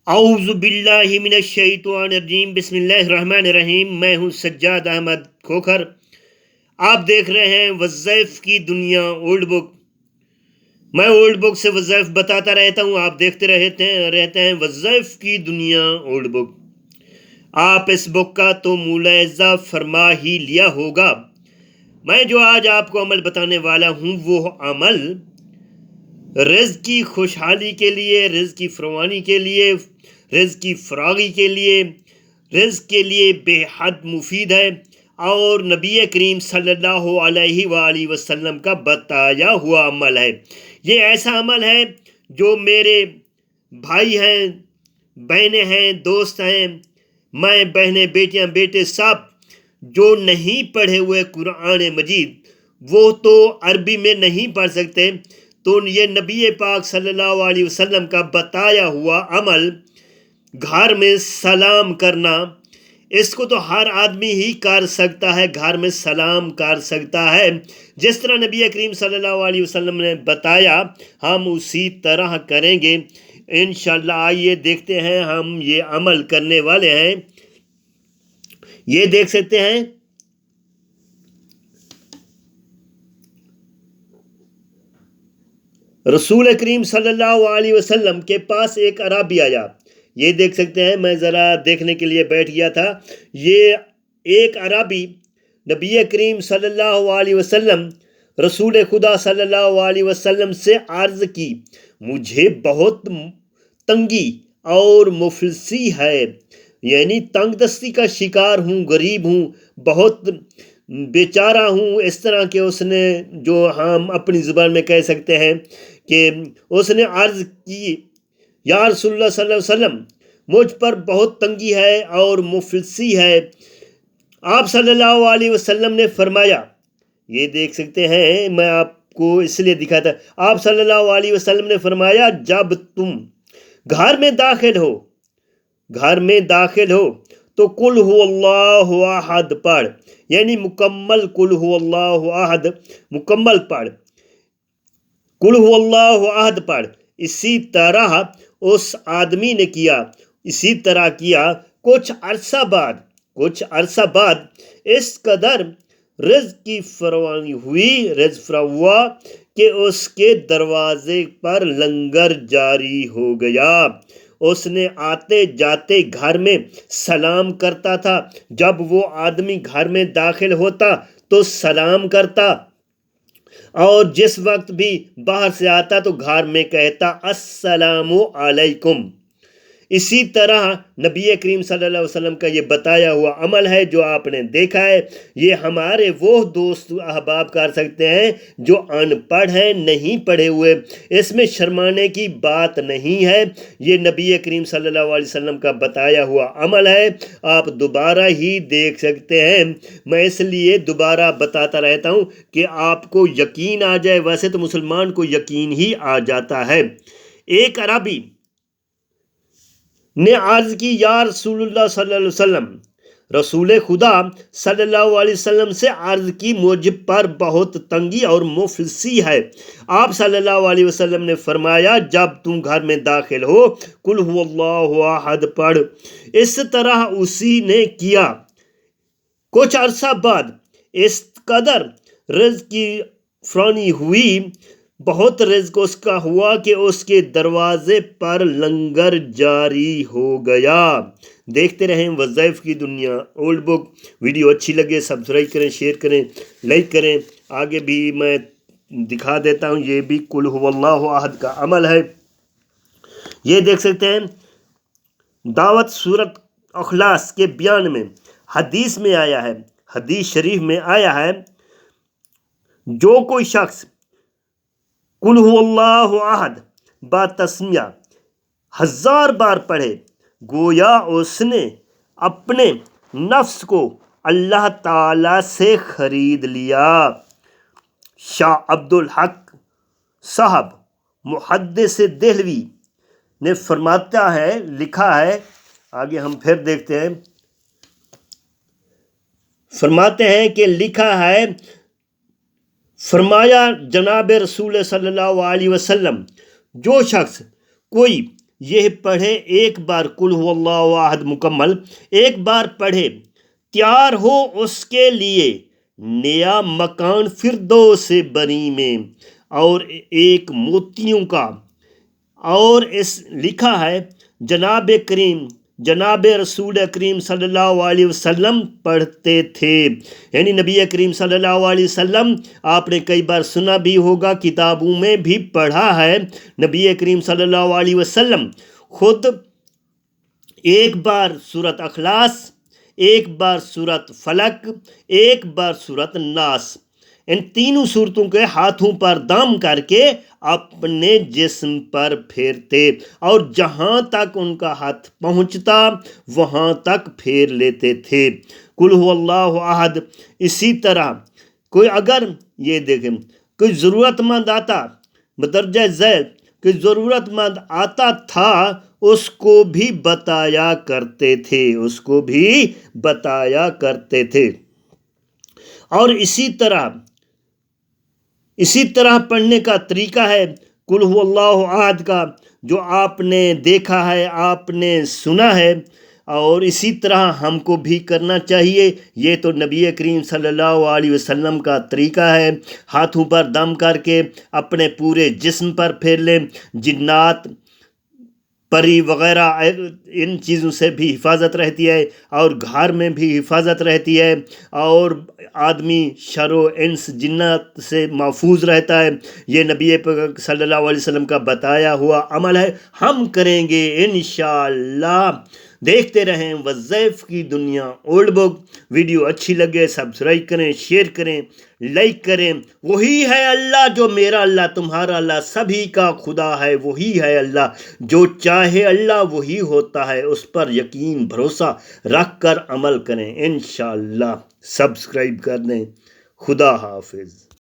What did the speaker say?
اعوذ باللہ من الشیطان الرجیم، بسم اللہ الرحمن الرحیم۔ میں ہوں سجاد احمد کھوکھر۔ آپ دیکھ رہے ہیں وظائف کی دنیا اولڈ بک۔ میں اولڈ بک سے وظائف بتاتا رہتا ہوں، آپ دیکھتے رہتے ہیں وظائف کی دنیا اولڈ بک۔ آپ اس بک کا تو ملاحظہ فرما ہی لیا ہوگا۔ میں جو آج آپ کو عمل بتانے والا ہوں وہ عمل رزق کی خوشحالی کے لیے، رزق کی فراوانی کے لیے، رزق کی فراغی کے لیے، رزق کے لیے بے حد مفید ہے، اور نبی کریم صلی اللہ علیہ وآلہ وسلم کا بتایا ہوا عمل ہے۔ یہ ایسا عمل ہے جو میرے بھائی ہیں، بہنیں ہیں، دوست ہیں، مائیں بہنیں، بیٹیاں بیٹے، سب جو نہیں پڑھے ہوئے قرآن مجید، وہ تو عربی میں نہیں پڑھ سکتے، تو یہ نبی پاک صلی اللہ علیہ وسلم کا بتایا ہوا عمل، گھر میں سلام کرنا، اس کو تو ہر آدمی ہی کر سکتا ہے، گھر میں سلام کر سکتا ہے۔ جس طرح نبی کریم صلی اللہ علیہ وسلم نے بتایا ہم اسی طرح کریں گے انشاءاللہ۔ آئیے دیکھتے ہیں، ہم یہ عمل کرنے والے ہیں۔ یہ دیکھ سکتے ہیں، رسول کریم صلی اللہ علیہ وسلم کے پاس ایک عربی آیا۔ یہ دیکھ سکتے ہیں، میں ذرا دیکھنے کے لیے بیٹھ گیا تھا۔ یہ ایک عربی نبی کریم صلی اللہ علیہ وسلم، رسول خدا صلی اللہ علیہ وسلم سے عرض کی، مجھے بہت تنگی اور مفلسی ہے، یعنی تنگ دستی کا شکار ہوں، غریب ہوں، بہت بیچارہ ہوں۔ اس طرح کے اس نے، جو ہم اپنی زبان میں کہہ سکتے ہیں کہ اس نے عرض کی، یا رسول اللہ صلی اللہ علیہ وسلم، مجھ پر بہت تنگی ہے اور مفلسی ہے۔ آپ صلی اللہ علیہ وسلم نے فرمایا، یہ دیکھ سکتے ہیں، میں آپ کو اس لیے دکھاتا، آپ صلی اللہ علیہ وسلم نے فرمایا، جب تم گھر میں داخل ہو تو قل هو اللہ احد پڑھ، یعنی مکمل قل هو اللہ احد مکمل پڑھ، قل هو اللہ احد پڑھ۔ اسی طرح اس آدمی نے کیا، اسی طرح کیا۔ کچھ عرصہ بعد اس قدر رزق کی فراوانی ہوئی، رزق فراوان ہوا کہ اس کے دروازے پر لنگر جاری ہو گیا۔ اس نے آتے جاتے گھر میں سلام کرتا تھا، جب وہ آدمی گھر میں داخل ہوتا تو سلام کرتا، اور جس وقت بھی باہر سے آتا تو گھر میں کہتا السلام علیکم۔ اسی طرح نبی کریم صلی اللہ علیہ وسلم کا یہ بتایا ہوا عمل ہے جو آپ نے دیکھا ہے۔ یہ ہمارے وہ دوست احباب کر سکتے ہیں جو ان پڑھ ہیں، نہیں پڑھے ہوئے۔ اس میں شرمانے کی بات نہیں ہے، یہ نبی کریم صلی اللہ علیہ وسلم کا بتایا ہوا عمل ہے۔ آپ دوبارہ ہی دیکھ سکتے ہیں، میں اس لیے دوبارہ بتاتا رہتا ہوں کہ آپ کو یقین آ جائے۔ ویسے تو مسلمان کو یقین ہی آ جاتا ہے۔ ایک عربی نے عرض کی، یا رسول اللہ صلی اللہ علیہ وسلم، رسول خدا صلی اللہ علیہ وسلم سے عرض کی، مجھ پر بہت تنگی اور مفلسی ہے۔ آپ صلی اللہ علیہ وسلم نے فرمایا، جب تم گھر میں داخل ہو قل هو اللہ احد پڑھ۔ اس طرح اسی نے کیا۔ کچھ عرصہ بعد اس قدر رزق کی فراوانی ہوئی، بہت رزق اس کا ہوا کہ اس کے دروازے پر لنگر جاری ہو گیا۔ دیکھتے رہیں وظائف کی دنیا اولڈ بک۔ ویڈیو اچھی لگے سبسکرائب کریں، شیئر کریں، لائک کریں۔ آگے بھی میں دکھا دیتا ہوں، یہ بھی قل هو اللہ احد کا عمل ہے۔ یہ دیکھ سکتے ہیں، دعوت سورت اخلاص کے بیان میں حدیث میں آیا ہے، حدیث شریف میں آیا ہے، جو کوئی شخص قل هو اللہ احد با تسمیہ 1000 بار پڑھے، گویا اس نے اپنے نفس کو اللہ تعالی سے خرید لیا۔ شاہ عبدالحق صاحب محدث دہلوی نے فرماتا ہے، لکھا ہے، آگے ہم پھر دیکھتے ہیں، فرماتے ہیں کہ لکھا ہے، فرمایا جناب رسول صلی اللہ علیہ وسلم، جو شخص کوئی یہ پڑھے ایک بار قل هو اللہ احد مکمل ایک بار پڑھے، تیار ہو اس کے لیے نیا مکان فردوس بری میں اور ایک موتیوں کا۔ اور اس لکھا ہے جناب رسول کریم صلی اللہ علیہ وسلم پڑھتے تھے، یعنی نبی کریم صلی اللہ علیہ وسلم، آپ نے کئی بار سنا بھی ہوگا، کتابوں میں بھی پڑھا ہے، نبی کریم صلی اللہ علیہ وسلم خود ایک بار سورۃ اخلاص، ایک بار سورۃ فلق، ایک بار سورۃ ناس، ان تینوں صورتوں کے ہاتھوں پر دم کر کے اپنے جسم پر پھیرتے، اور جہاں تک ان کا ہاتھ پہنچتا وہاں تک پھیر لیتے تھے۔ قل هو اللہ احد۔ اسی طرح کوئی اگر یہ دیکھیں کوئی ضرورت مند آتا، بدرجہ ذیل کوئی ضرورت مند آتا تھا، اس کو بھی بتایا کرتے تھے۔ اور اسی طرح پڑھنے کا طریقہ ہے قل هو اللہ احد کا، جو آپ نے دیکھا ہے، آپ نے سنا ہے، اور اسی طرح ہم کو بھی کرنا چاہیے۔ یہ تو نبی کریم صلی اللہ علیہ وسلم کا طریقہ ہے، ہاتھوں پر دم کر کے اپنے پورے جسم پر پھیر لیں۔ جنات، پری وغیرہ ان چیزوں سے بھی حفاظت رہتی ہے، اور گھر میں بھی حفاظت رہتی ہے، اور آدمی شر و انس جنات سے محفوظ رہتا ہے۔ یہ نبی پاک صلی اللہ علیہ وسلم کا بتایا ہوا عمل ہے، ہم کریں گے انشاءاللہ۔ دیکھتے رہیں وظائف کی دنیا اولڈ بک۔ ویڈیو اچھی لگے سبسکرائب کریں، شیئر کریں، لائک کریں۔ وہی ہے اللہ جو میرا اللہ، تمہارا اللہ، سبھی کا خدا ہے، وہی ہے اللہ، جو چاہے اللہ وہی ہوتا ہے، اس پر یقین بھروسہ رکھ کر عمل کریں انشاءاللہ۔ سبسکرائب کر دیں۔ خدا حافظ۔